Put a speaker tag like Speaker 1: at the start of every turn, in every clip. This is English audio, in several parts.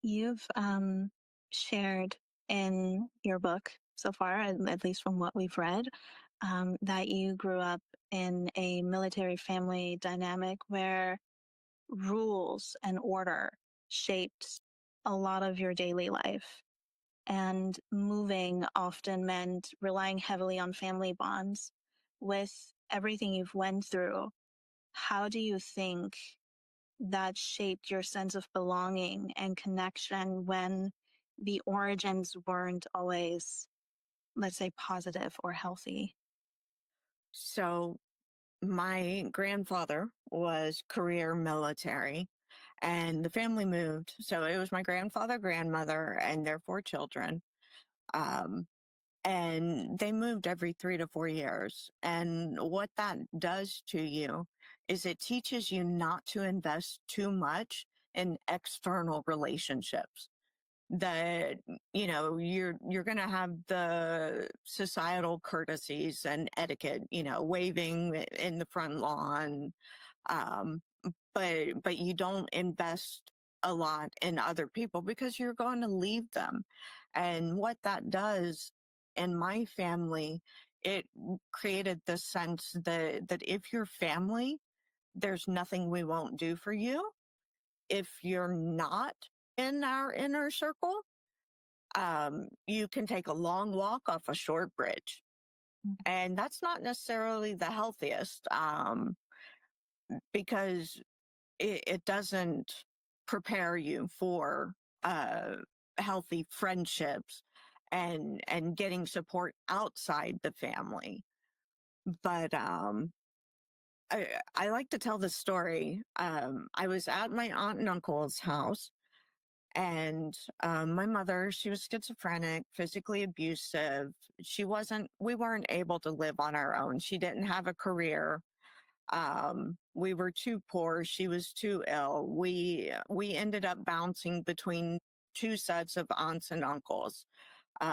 Speaker 1: You've shared in your book so far, at least from what we've read, that you grew up in a military family dynamic where rules and order shaped a lot of your daily life. And moving often meant relying heavily on family bonds. With everything you've went through, how do you think that shaped your sense of belonging and connection when the origins weren't always, let's say, positive or healthy?
Speaker 2: So my grandfather was career military and the family moved. So it was my grandfather, grandmother, and their four children. Um, and they moved every 3 to 4 years. And what that does to you is it teaches you not to invest too much in external relationships. That you're going to have the societal courtesies and etiquette, waving in the front lawn, um, but you don't invest a lot in other people because you're going to leave them. And what that does in my family, it created the sense that if you're family, there's nothing we won't do for you. If you're not in our inner circle, you can take a long walk off a short bridge. And that's not necessarily the healthiest, because it doesn't prepare you for uh, healthy friendships and getting support outside the family. But I like to tell the story. I was at my aunt and uncle's house, and my mother, she was schizophrenic, physically abusive. We weren't able to live on our own. She didn't have a career. We were too poor. She was too ill. We ended up bouncing between two sets of aunts and uncles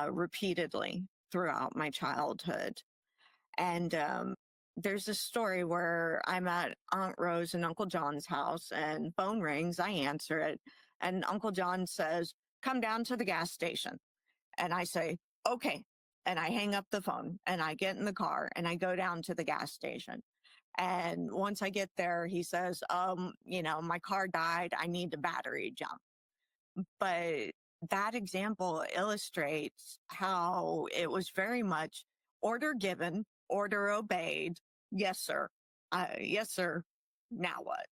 Speaker 2: repeatedly throughout my childhood. And there's a story where I'm at Aunt Rose and Uncle John's house, and phone rings. I answer it, and Uncle John says, "Come down to the gas station." And I say, "Okay." And I hang up the phone and I get in the car and I go down to the gas station. And once I get there, he says, my car died. I need the battery jump. But that example illustrates how it was very much order given, order obeyed. Yes, sir. Yes, sir. Now what?